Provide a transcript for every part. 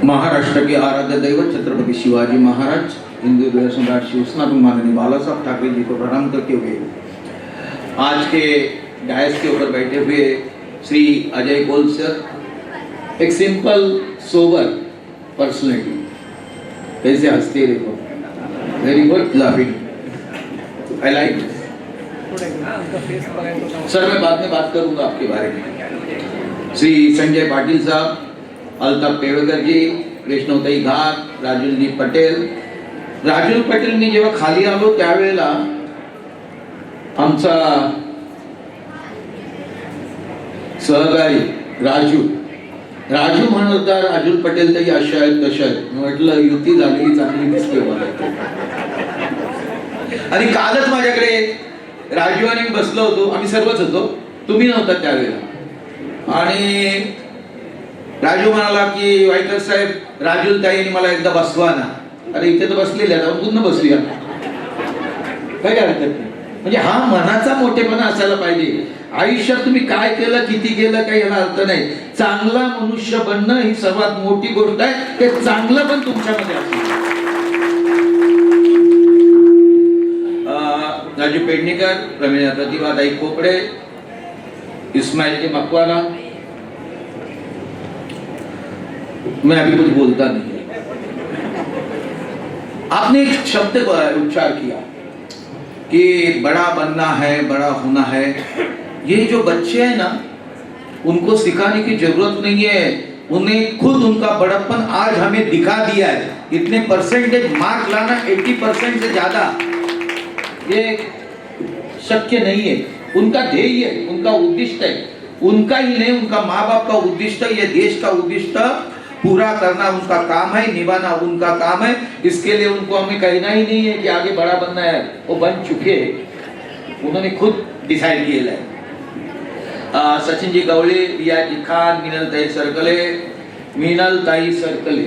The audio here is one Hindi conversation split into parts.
महाराष्ट्र के आराध्य दैवत छत्रपति शिवाजी महाराज, हिंदू हृदय सम्राट शिवसेना माननीय बाला साहब ठाकरे जी को प्रणाम करते हुए आज के डायस के ऊपर बैठे हुए श्री अजय कोल सर, एक सिंपल सोबर पर्सनैलिटी, कैसे हंसते देखो, very good, laughing, I like. Sir मैं बाद में बात करूंगा आपके बारे में। श्री संजय पाटील साहब, अल्ताफ पेवेकर जी, कृष्णोताई घाट, राजुलजी पटेल। राजुल पटेलनी जेव्हा खाली आलो त्यावेळेला आमचा सहकारी राजू म्हणत होता, राजुल पटेल ताई अशा आहेत तशा आहेत. म्हटलं युती झालेली चांगली दिसते मला. आणि कालच माझ्याकडे राजू आणि मी बसलो होतो, आम्ही सर्वच होतो, तुम्ही नव्हता त्यावेळेला. आणि राजू म्हणाला की वायकर साहेब, राजुल ताईंनी मला एकदा बसवा ना. अरे इथे तर बसलेले आहेत, आपण पुन्हा बसूया, काय हरकत नाही. म्हणजे हा मनाचा मोठेपणा असायला पाहिजे. आयुष्यात तुम्ही काय केलं, किती केलं, काही याला अर्थ नाही. चांगला मनुष्य बनणं ही सर्वात मोठी गोष्ट आहे. ते चांगलं पण तुमच्यामध्ये असेल. राजू पेडणेकर, प्रवीण प्रतिभाताई खोपडे, इस्माइल के मकवाना, मैं अभी कुछ बोलता नहीं. आपने एक शब्द का उच्चार किया कि बड़ा बनना है, बड़ा होना है. ये जो बच्चे हैं ना, उनको सिखाने की जरूरत नहीं है. उन्हें खुद उनका बड़प्पन आज हमें दिखा दिया है. इतने परसेंटेज मार्क लाना, 80% से ज्यादा, ये शक्य नहीं है. उनका ध्येय है, उनका उद्दिष्ट है, उनका ही नहीं, उनका माँ बाप का उद्दिष्ट, ये देश का उद्दिष्ट पूरा करना उनका काम है, निभाना उनका काम है. इसके लिए उनको हमें कहना ही नहीं है कि आगे बड़ा बनना है, वो बन चुके, उन्होंने खुद डिसाइड किया है. सचिन जी गवळे, रिया जी खान, मीनल ताई सरकले.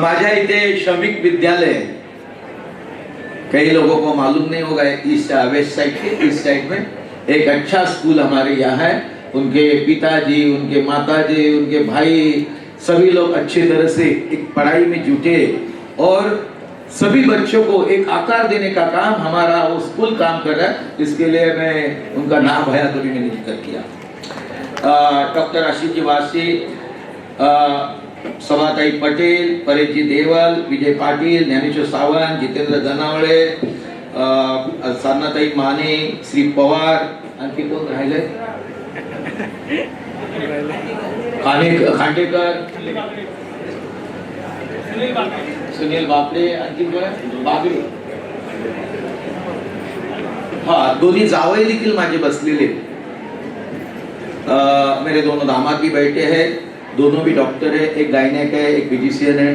माझ्या इथे श्रमिक विद्यालय, कई लोगों को मालूम नहीं होगा, इस वेस्ट साइड के इस साइड में एक अच्छा स्कूल हमारे यहाँ है. उनके पिताजी, उनके माताजी, उनके भाई, सभी लोग अच्छी तरह से एक पढ़ाई में जुटे और सभी बच्चों को एक आकार देने का काम हमारा वो स्कूल काम कर रहा है. इसके लिए मैं उनका नाम है तो भी मैंने जिक्र किया. डॉक्टर आशीष जी वासी, सभाताई पटेल, परेशजी देवल, विजय पाटील, ज्ञानेश्वर सावंत, जितेंद्र धनावळे, साधनाताई माने, श्री पवार, आणखी कोण राहिले, खांडेकर, सुनील बापरे, आणखी बागडे. हा, दोन्ही जावई देखील माझे बसलेले. मेरे दोनों दामाद भी बैठे हैं, दोनों भी डॉक्टर है. एक गायनेक है, एक फिजिशियन है.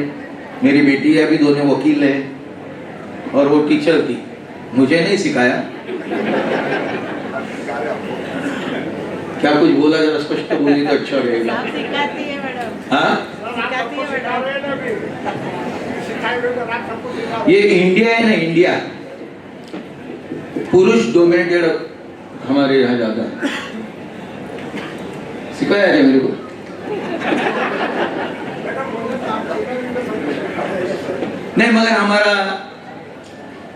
मेरी बेटी है, अभी दोनों वकील है और वो टीचर थी. मुझे नहीं सिखाया. क्या कुछ बोला, जरा स्पष्ट बोली तो अच्छा रहेगा. हाँ, ये इंडिया है ना, इंडिया पुरुष डोमिनेटेड हमारे यहाँ ज्यादा है. सिखाया है मेरे को. नहीं, मगर हमारा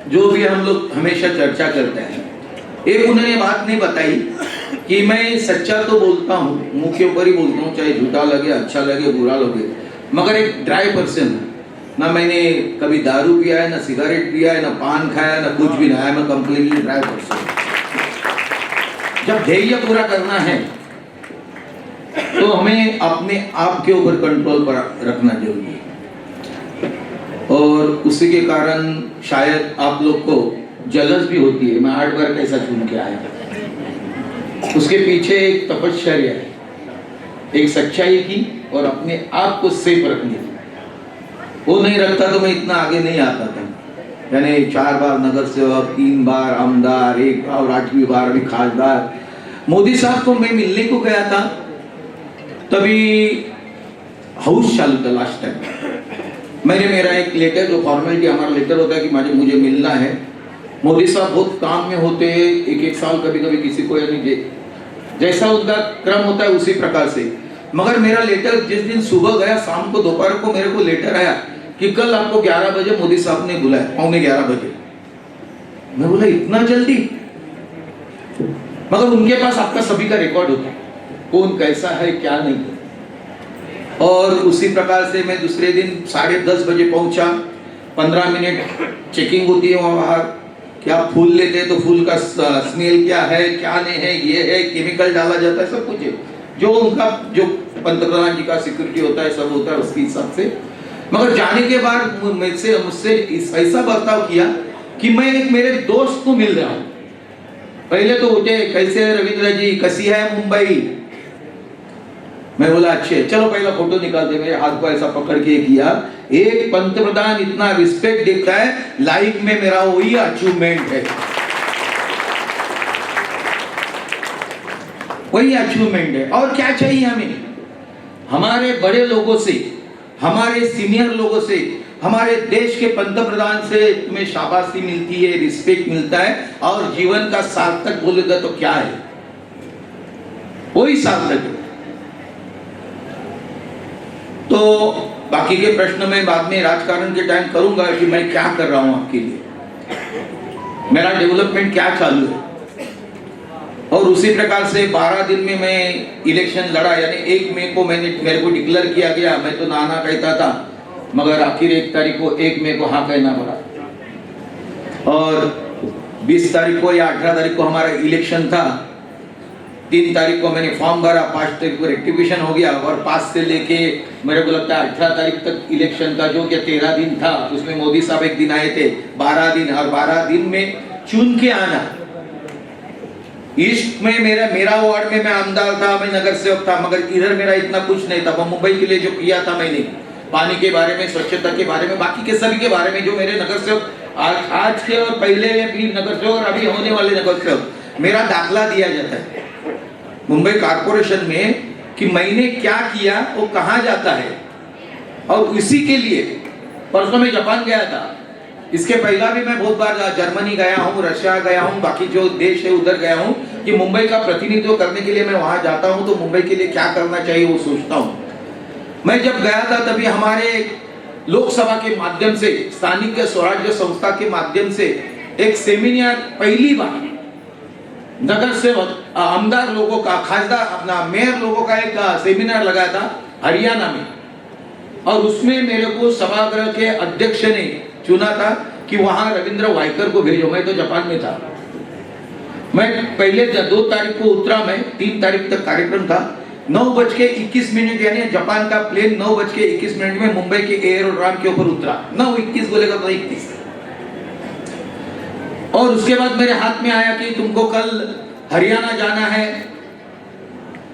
जो भी हम लोग हमेशा चर्चा करते हैं, एक उन्होंने बात नहीं बताई कि मैं सच्चा तो बोलता हूँ, मुंह के ऊपर ही बोलता हूँ, चाहे झूठा लगे, अच्छा लगे, बुरा लगे, मगर एक ड्राई पर्सन. ना मैंने कभी दारू पिया है, ना सिगरेट पिया है, ना पान खाया है, ना कुछ भी नहीं. मैं कंप्लीटली ड्राई पर्सन. जब ध्येय पूरा करना है तो हमें अपने आप के ऊपर कंट्रोल पर रखना जरूरी है. और उसी के कारण शायद आप लोग को जलस भी होती है. मैं 8 बार कैसा चुन के आया. उसके पीछे एक तपश्चर्या है, एक सच्चाई की और अपने आप को सेफ रखने की. वो नहीं रखता तो मैं इतना आगे नहीं आता था. यानी 4 बार नगर सेवक, 3 बार आमदार, 1 और 8वीं बार भी खासदार. मोदी साहब को मैं मिलने को गया था, तभी हाउस चालू था लास्ट टाइम. मैंने मेरा एक लेटर, जो फॉर्मेलिटी हमारा लेटर होता है कि मुझे मिलना है. मोदी साहब बहुत काम में होते हैं, 1-1 साल कभी कभी किसी को यानी जैसा उनका क्रम होता है उसी प्रकार से। मगर मेरा लेटर जिस दिन सुबह गया, शाम को दोपहर को मेरे को लेटर आया कि कल आपको 11 बजे मोदी साहब ने बुलाया, 11:15 बजे। मैं बोला इतना जल्दी? मगर उनके पास आपका सभी का रिकॉर्ड होता है, कौन कैसा है क्या नहीं है। और उसी प्रकार से मैं दूसरे दिन 10:30 बजे पहुंचा। 15 मिनट चेकिंग होती है वहां बाहर, क्या फूल लेते हैं तो फूल का स्मेल क्या है क्या नहीं है, ये है, केमिकल डाला जाता है, सब कुछ है जो उनका जो पंतप्रधान जी का सिक्योरिटी होता है सब होता है उसके हिसाब से। मगर जाने के बाद मुझसे ऐसा बर्ताव किया कि मैं एक मेरे दोस्त को मिल रहा हूं। पहले तो उठे, कैसे है रविंद्र जी, कैसी है मुंबई? मैं बोला अच्छे, चलो पहला फोटो निकालते। मेरे हाथ को ऐसा पकड़ के किया। एक पंतप्रधान इतना रिस्पेक्ट देता है, लाइफ में मेरा वही अचीवमेंट है, वही अचीवमेंट है। और क्या चाहिए हमें? हमारे बड़े लोगों से, हमारे सीनियर लोगों से, हमारे देश के पंतप्रधान से तुम्हें शाबाशी मिलती है, रिस्पेक्ट मिलता है, और जीवन का सार्थक बोलेगा तो क्या है, वही सार्थक है। तो बाकी के प्रश्न में बाद में राजकारण के टाइम करूंगा कि मैं क्या कर रहा हूं आपके लिए, मेरा डेवलपमेंट क्या चालू है। और उसी प्रकार से 12 दिन में मैं इलेक्शन लड़ा, यानी 1 मई को मेरे को डिक्लेयर किया गया। मैं तो नाना कहता था, मगर आखिर 1 तारीख को 1 मई को हाँ कहना पड़ा। और 20 तारीख को या 18 तारीख को हमारा इलेक्शन था। 3 तारीख को मैंने फॉर्म भरा, 5 तारीख को रेक्टिफिकेशन हो गया, और 5 से लेके मेरे को लगता है 18 तारीख तक इलेक्शन का जो क्या 13 दिन था, उसमें मोदी साहब एक दिन आए थे, 12 दिन। और 12 दिन में चुन के आना। ईस्ट में मेरा वार्ड में मैं आमदार था, मैं नगर सेवक था, मगर इधर मेरा इतना कुछ नहीं था। मुंबई के लिए जो किया था मैंने, पानी के बारे में, स्वच्छता के बारे में, बाकी के सभी के बारे में, जो मेरे नगर सेवक आज के और पहले भी नगर सेवक और अभी होने वाले नगर सेवक, मेरा दाखला दिया जाता है मुंबई कारपोरेशन में कि मैंने क्या किया, वो कहाँ जाता है। और इसी के लिए परसों में जापान गया था। इसके पहला भी मैं बहुत बार जर्मनी गया हूँ, रशिया गया हूँ, बाकी जो देश है उधर गया हूँ कि मुंबई का प्रतिनिधित्व करने के लिए मैं वहां जाता हूँ, तो मुंबई के लिए क्या करना चाहिए वो सोचता हूँ। मैं जब गया था तभी हमारे लोकसभा के माध्यम से, स्थानीय स्वराज्य संस्था के माध्यम से एक सेमिनार पहली बार नगर सेवक, आमदार लोगों का, खासदार अपना मेयर लोगों का एक सेमिनार लगाया था हरियाणा में। और उसमें मेरे को सभागृह के अध्यक्ष ने चुना था कि वहां रविंद्र वाइकर को भेजो। मैं तो जापान में था। मैं पहले 2 तारीख को उतरा, मैं 3 तारीख तक कार्यक्रम था। 9:21 यानी जापान का प्लेन 9:21 में मुंबई के एयरोड्रोम के ऊपर उतरा। 9:21 बोलेगा तो 21। और उसके बाद मेरे हाथ में आया कि तुमको कल हरियाणा जाना है।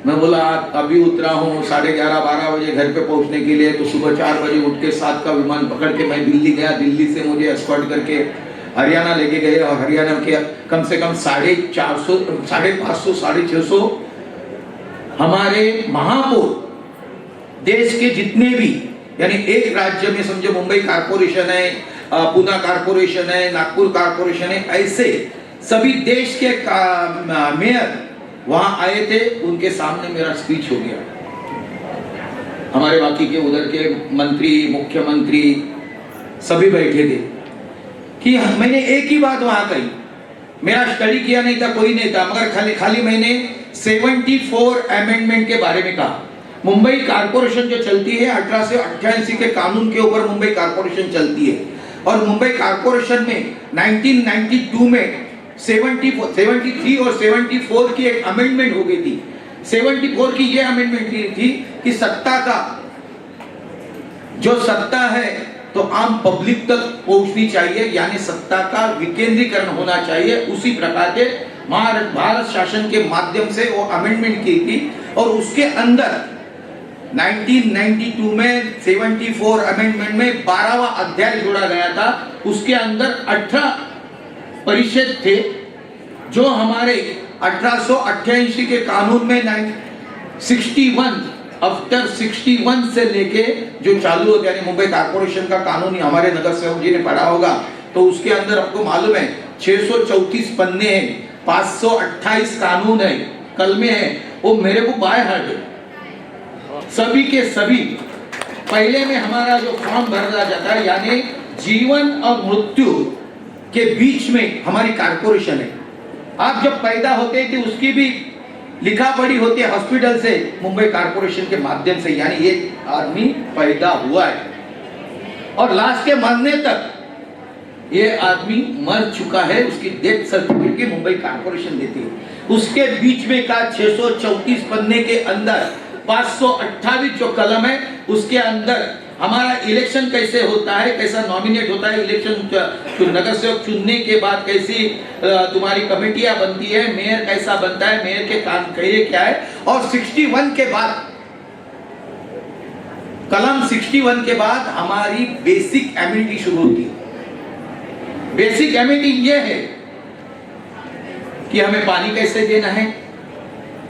मैं बोला अभी उतरा हूँ, 11:30-12 बजे घर पे पहुंचने के लिए, तो सुबह 4 बजे उठ के 7 का विमान पकड़ के मैं दिल्ली गया। दिल्ली से मुझे एस्कॉर्ट करके हरियाणा लेके गए, और हरियाणा के कम से कम 450, 550, 650 हमारे महापौर, देश के जितने भी, यानी एक राज्य में समझो मुंबई कारपोरेशन है, पुणे कारपोरेशन है, नागपुर कारपोरेशन है, ऐसे सभी देश के मेयर वहां आए थे। उनके सामने मेरा स्पीच हो गया। हमारे बाकी के उधर के मंत्री, मुख्यमंत्री सभी बैठे थे कि मैंने एक ही बात वहां कही। मेरा स्टडी किया नहीं था, कोई नहीं था, मगर खाली मैंने 74 अमेंडमेंट के बारे में कहा। मुंबई कारपोरेशन जो चलती है 1888 के कानून के ऊपर मुंबई कारपोरेशन चलती है। और मुंबई कारपोरेशन में 1992 में 73 और 74 की एक अमेंडमेंट हो गई थी। 74 की ये अमेंडमेंट थी कि सत्ता का जो सत्ता है तो आम पब्लिक तक पहुंचनी चाहिए, यानी सत्ता का विकेंद्रीकरण होना चाहिए। उसी प्रकार के भारत शासन के माध्यम से वो अमेंडमेंट की थी। और उसके अंदर 1992 में 74 अमेंडमेंट में 12वां अध्याय जोड़ा गया था। उसके अंदर 18 परिषद थे जो हमारे 1888 के कानून में 61 आफ्टर 61 से लेके जो चालू होते, यानी मुंबई कारपोरेशन का कानून हमारे नगर सेवक जी ने पढ़ा होगा, तो उसके अंदर आपको मालूम है 634 पन्ने हैं, 528 कानून है, कलमे हैं वो मेरे को बाय हार्ट है, सभी के सभी। पहले में हमारा जो फॉर्म भरा जाता है, यानी जीवन और मृत्यु के बीच में हमारी कारपोरेशन है। आप जब पैदा होते थे उसकी भी लिखा पढ़ी होती है हॉस्पिटल से, मुंबई कारपोरेशन के माध्यम से, यानी ये आदमी पैदा हुआ है और लास्ट के मरने तक ये आदमी मर चुका है, उसकी डेथ सर्टिफिकेट की मुंबई कारपोरेशन देती है। उसके बीच में का 634 पन्ने के अंदर 528 जो कलम है उसके अंदर हमारा इलेक्शन कैसे होता है, कैसा नॉमिनेट होता है, इलेक्शन नगर सेवक चुनने के बाद कैसी तुम्हारी कमेटियां बनती है, मेयर कैसा बनता है, मेयर के काम क्या है, और 61 के बाद, कलम 61 के बाद हमारी बेसिक एमिनिटी शुरू होती है। बेसिक एमिनिटी ये है कि हमें पानी कैसे देना है,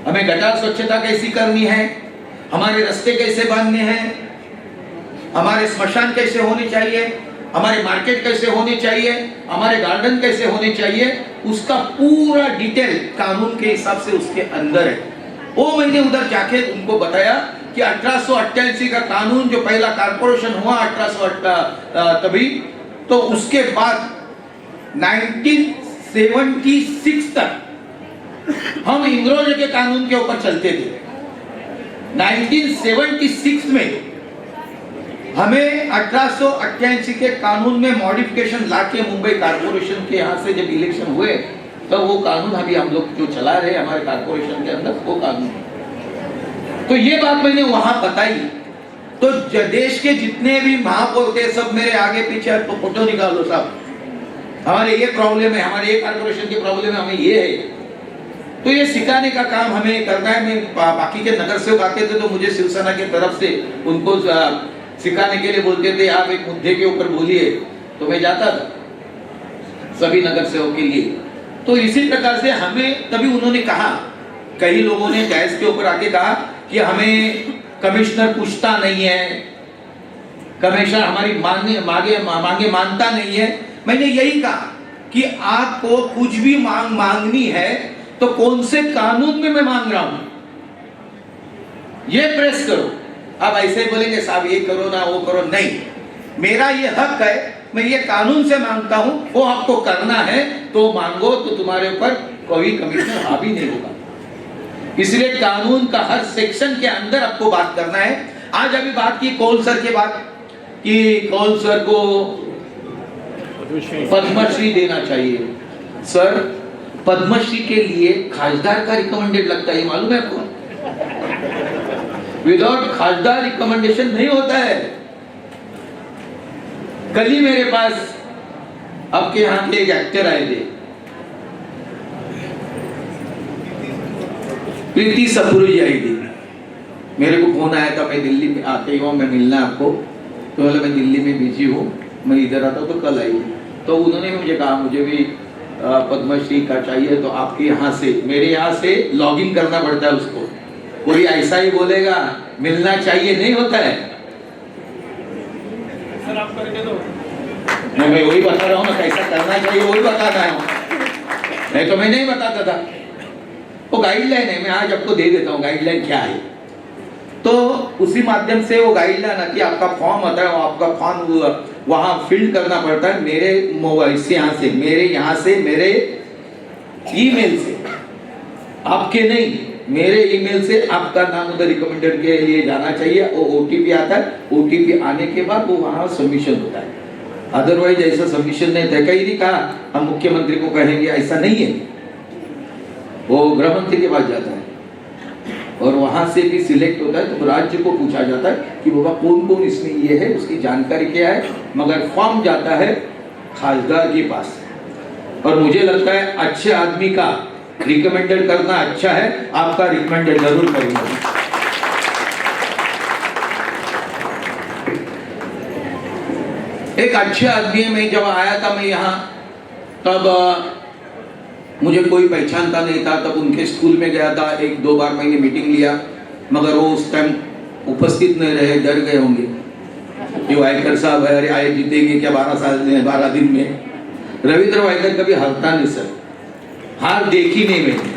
हमें गटर स्वच्छता कैसी करनी है, हमारे रास्ते कैसे बांधने हैं, हमारे स्मशान कैसे होने चाहिए, हमारे मार्केट कैसे होने चाहिए, हमारे गार्डन कैसे होने चाहिए, उसका पूरा डिटेल कानून के हिसाब से उसके अंदर है। वो मैंने उधर जाके उनको बताया कि 1888 का कानून जो पहला कारपोरेशन हुआ 1800 तभी, तो उसके बाद 1976 तक हम इंग्रजों के कानून के ऊपर चलते थे। 1976 में हमें 1888 के कानून में मॉडिफिकेशन लाके मुंबई कारपोरेशन के यहाँ से जब इलेक्शन हुए तो वो कानून अभी हम लोग जो चला रहे हमारे कारपोरेशन के अंदर वो कानून। तो ये बात मैंने वहां बताई, तो देश के जितने भी महापौर थे सब मेरे आगे पीछे, तो फोटो निकालो साहब, हमारे ये प्रॉब्लम है, हमारे ये कारपोरेशन की प्रॉब्लम है, हमें ये है। तो ये सिखाने का काम हमें करना है। मैं बाकी के नगर सेवक आते थे तो मुझे शिवसेना की तरफ से उनको सिखाने के लिए बोलते थे आप एक मुद्दे के ऊपर बोलिए, तो मैं जाता था सभी नगर सेवक के लिए। तो इसी प्रकार से हमें तभी उन्होंने कहा, कई लोगों ने गैस के ऊपर आके कहा कि हमें कमिश्नर पूछता नहीं है, कमिश्नर हमारी मांगे मानता नहीं है। मैंने यही कहा कि आपको कुछ भी मांगनी है तो कौन से कानून में मैं मांग रहा हूं ये प्रेस करो। अब ऐसे बोलेंगे साहब ये करो ना वो करो, नहीं, मेरा ये हक है, मैं ये कानून से मांगता हूं, वो आपको करना है तो मांगो, तो तुम्हारे ऊपर कोई कमिश्नर हावी नहीं होगा। इसलिए कानून का हर सेक्शन के अंदर आपको बात करना है। आज अभी बात की कौल सर के बात कि कौल सर को पद्मश्री देना चाहिए। सर, पद्मश्री के लिए खासदार का रिकमेंडेड लगता है, मालूम है आपको? विदाउट खासदार रिकमेंडेशन नहीं होता है। कल ही मेरे पास आपके यहाँ के एक एक्टर आए थे, प्रीति सपुर जी आई थी। मेरे को फोन आया था, मैं दिल्ली में आते ही मैं मिलना आपको, तो बोला मैं दिल्ली में बिजी हूँ, मैं इधर आता हूँ, तो कल आई। तो उन्होंने मुझे कहा मुझे भी पद्मश्री का चाहिए, तो आपके यहाँ से, मेरे यहाँ से लॉगिन करना पड़ता है उसको। कोई ऐसा ही बोलेगा मिलना चाहिए, नहीं होता है। सर आप करके दो। मैं वही बता रहा हूँ ना, कैसा करना चाहिए वही बता रहा हूँ, नहीं तो मैं नहीं बताता था। वो गाइडलाइन है, मैं आज आपको दे देता हूँ गाइडलाइन क्या है। तो उसी माध्यम से वो गाइडलाइन आती है, आपका फॉर्म आता है, आपका फॉर्म वहां फिल करना पड़ता है मेरे मोबाइल से, यहाँ से, मेरे यहाँ से, मेरे ईमेल से, आपके नहीं, मेरे ईमेल से आपका नाम उधर रिकमेंडेड के लिए जाना चाहिए। वो ओटीपी आता है, ओटीपी आने के बाद वो वहां सबमिशन होता है। अदरवाइज ऐसा सबमिशन नहीं था। कहीं नहीं कहा हम मुख्यमंत्री को कहेंगे, ऐसा नहीं है। वो गृह मंत्री के पास जाता है और वहां से भी सिलेक्ट होता है, तो राज्य को पूछा जाता है कि बाबा कौन कौन इसमें ये है, उसकी जानकारी क्या है, मगर फॉर्म जाता है खासदार के पास। और मुझे लगता है अच्छे आदमी का रिकमेंडेड करना अच्छा है, आपका रिकमेंडेड जरूर करूंगा। एक अच्छे आदमी है, मैं जब आया था मैं यहाँ, तब मुझे कोई पहचानता नहीं था, तब उनके स्कूल में गया था, एक दो बार मैंने मीटिंग लिया, मगर वो उस टाइम उपस्थित नहीं रहे, डर गए होंगे कि वायकर साहब अरे आए जीतेंगे क्या 12 दिन में। रविंद्र वायकर कभी हारता नहीं सर, हार देखी नहीं मैंने।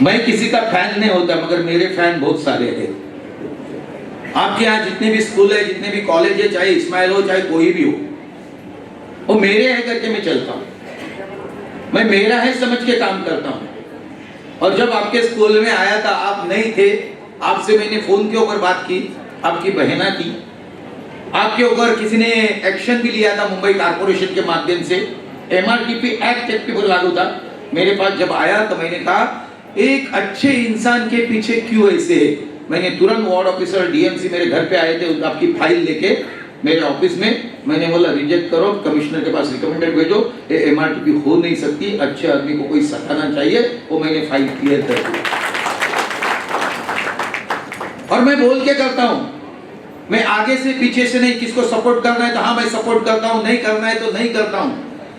मैं किसी का फैन नहीं होता, मगर मेरे फैन बहुत सारे हैं। आपके यहाँ जितने भी स्कूल है, जितने भी कॉलेज है, चाहे इस्माइल हो चाहे कोई भी हो, वो मेरे है करके मैं चलता हूँ। मैं मेरा है समझ के काम करता हूँ। और जब आपके स्कूल में आया था, आप नहीं थे, आपसे मैंने फोन के ऊपर बात की, आपकी बहना की, आपके ऊपर किसी ने एक्शन भी लिया था मुंबई कारपोरेशन के माध्यम से, MRTP एक्ट एक्टिव लागू था। मेरे पास जब आया तो मैंने कहा एक अच्छे इंसान के पीछे क्यों ऐसे है। मैंने तुरंत वार्ड ऑफिसर DMC मेरे घर पे आए थे, आपकी फाइल लेके मेरे ऑफिस में, मैंने बोला रिजेक्ट करो, कमिश्नर के पास रिकमेंडेड भेजो, ये MRTP हो नहीं सकती, अच्छे आदमी को कोई सताना चाहिए। वो मैंने फाइल क्लियर कर दी। और मैं बोल के करता हूं, मैं आगे से पीछे से नहीं, किसको सपोर्ट करना है तो हाँ मैं सपोर्ट करता हूं, नहीं करना है तो नहीं करता हूं।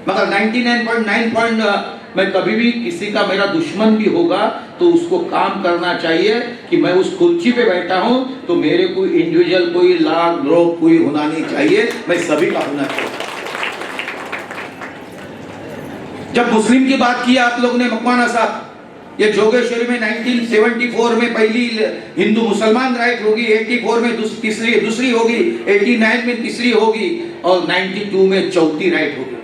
मगर 99.9 मैं कभी भी किसी का मेरा दुश्मन भी होगा तो उसको काम करना चाहिए कि मैं उस कुर्सी पे बैठा हूं तो मेरे कोई इंडिविजुअल, कोई लाभ द्रोह कोई होना नहीं चाहिए, मैं सभी का होना चाहिए। जब मुस्लिम की बात की आप लोग ने मकवाना साहब, ये जोगेश्वरी में 1974 में पहली हिंदू मुसलमान राइट होगी, 84 में दूसरी होगी, 89 में तीसरी होगी और 92 में चौथी राइट होगी।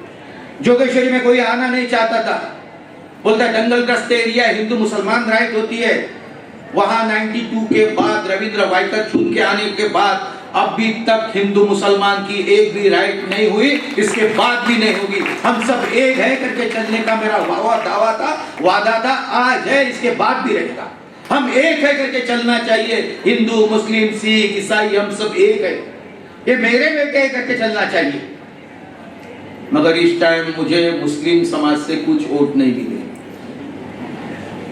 जोगेश्वरी में कोई आना नहीं चाहता था, बोलता दंगलग्रस्त एरिया, हिंदू मुसलमान राइट होती है। वहां 92 के बाद रविंद्र वाइकर चुन के आने के बाद अभी तक हिंदू मुसलमान की एक भी राइट नहीं हुई, इसके बाद भी नहीं होगी। हम सब एक है करके चलने का मेरा वादा था, आज है, इसके बाद भी रहेगा। हम एक है करके चलना चाहिए, हिंदू मुस्लिम सिख ईसाई हम सब एक है, ये मेरे बेटे है करके चलना चाहिए। मगर इस टाइम मुझे मुस्लिम समाज से कुछ वोट नहीं मिले।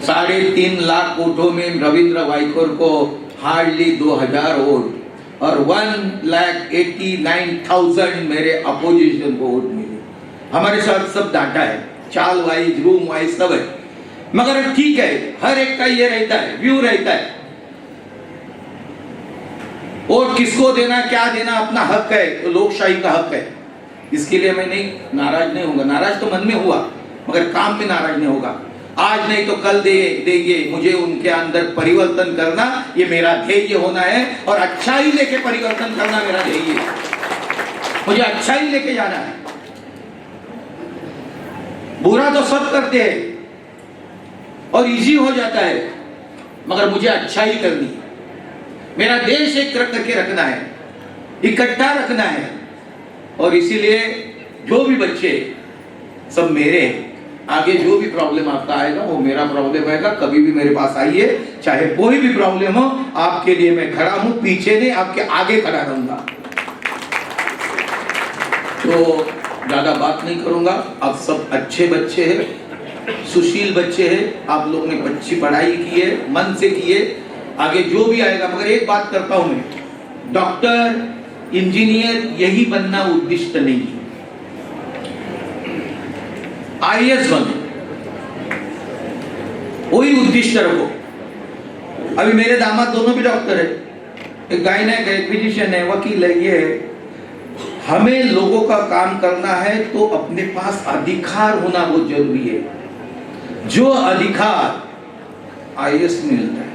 3.5 लाख वोटों में रविंद्र वाइकर को हार्डली 2000 वोट और 1,89,000 मेरे अपोजिशन को वोट मिले। हमारे साथ सब डाटा है, चाल वाइज, रूम वाइज सब है। मगर ठीक है, हर एक का ये रहता है, व्यू रहता है, वोट किसको देना, क्या देना, अपना हक है, तो लोकशाही का हक है। इसके लिए मैं नहीं नाराज नहीं होगा, नाराज तो मन में हुआ मगर काम में नाराज नहीं होगा। आज नहीं तो कल देंगे, मुझे उनके अंदर परिवर्तन करना ये मेरा ध्येय होना है और अच्छाई लेके परिवर्तन करना मेरा ध्येय है। मुझे अच्छाई लेके जाना है। बुरा तो सब करते हैं और इजी हो जाता है, मगर मुझे अच्छाई करनी है। मेरा देश एक करके रखना है, इकट्ठा रखना है। और इसीलिए जो भी बच्चे सब मेरे हैं, आगे जो भी प्रॉब्लम आपका आएगा वो मेरा प्रॉब्लम आएगा। कभी भी मेरे पास आइए, चाहे कोई भी प्रॉब्लम हो, आपके लिए मैं खड़ा हूं, पीछे नहीं आपके आगे खड़ा रहूंगा। तो ज्यादा बात नहीं करूंगा। आप सब अच्छे बच्चे हैं, सुशील बच्चे हैं, आप लोगों ने अच्छी पढ़ाई की है, मन से की है। आगे जो भी आएगा, मगर एक बात करता हूं मैं, डॉक्टर इंजीनियर यही बनना उद्दिष्ट नहीं है। IAS बनो, वही उद्दिष्ट रखो। अभी मेरे दामाद दोनों भी डॉक्टर है, एक गायनेक है, फिजिशियन है, वकील है, ये है। हमें लोगों का काम करना है तो अपने पास अधिकार होना बहुत जरूरी है। जो अधिकार IAS में मिलता है।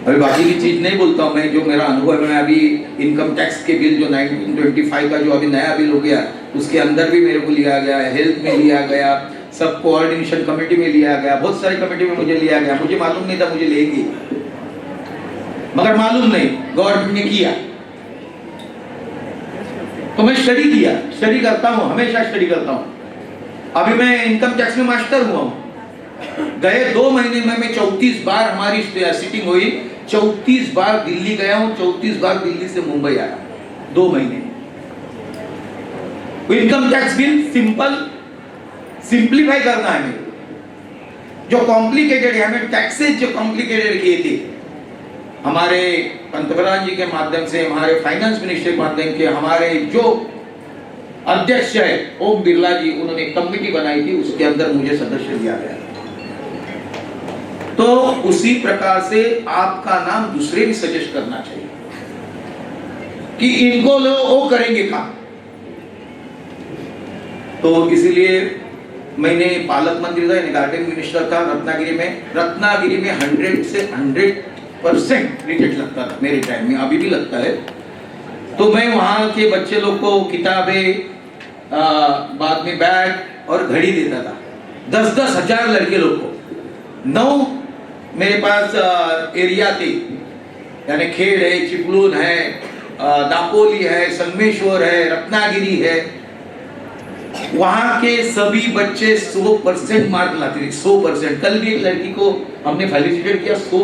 अभी बाकी की चीज नहीं बोलता हूँ मैं, जो मेरा अनुभव है। मैं अभी इनकम टैक्स के बिल जो 1925 का जो अभी नया बिल हो गया, उसके अंदर भी मेरे को लिया गया, हेल्थ में लिया गया, सब कोऑर्डिनेशन कमेटी में लिया गया, बहुत सारी कमेटी में मुझे लिया गया। मुझे मालूम नहीं था मुझे लेगी, मगर मालूम नहीं, गवर्नमेंट ने किया तो मैं स्टडी करता हूँ, हमेशा स्टडी करता हूँ। अभी मैं इनकम टैक्स में मास्टर हुआ हूँ। गए 2 महीने में मैं 34 बार हमारी सिटिंग हुई, 34 बार दिल्ली गया हूं, 34 बार दिल्ली से मुंबई आया 2 महीने। इनकम टैक्स बिल सिंप्लीफाई करना है मेरे, जो कॉम्प्लिकेटेड है, हमें टैक्सेस जो कॉम्प्लिकेटेड किए थे, हमारे पंतप्रधान जी के माध्यम से, हमारे फाइनेंस मिनिस्टर के माध्यम से, हमारे जो अध्यक्ष है ओम बिरला जी, उन्होंने कमेटी बनाई थी, उसके अंदर मुझे सदस्य दिया गया। तो उसी प्रकार से आपका नाम दूसरे भी सजेस्ट करना चाहिए कि इनको लो, वो करेंगे काम। तो इसीलिए मैंने पालक मंत्री था, गार्डन मिनिस्टर था रत्नागिरी में 100 से 100% क्रिकेट लगता था मेरे टाइम में, अभी भी लगता है। तो मैं वहाँ के बच्चे लोग को किताबें, बाद में बैग और घड़ी देता था। 10-10 हजार लड़के लोग को। 9 मेरे पास एरिया थे, यानी खेड़ है, चिपलून है, दापोली है, संगमेश्वर है, रत्नागिरी है। वहां के सभी बच्चे 100% मार्क लाते थे, 100%। कल भी एक लड़की को हमने फेलिसिटेट किया, 100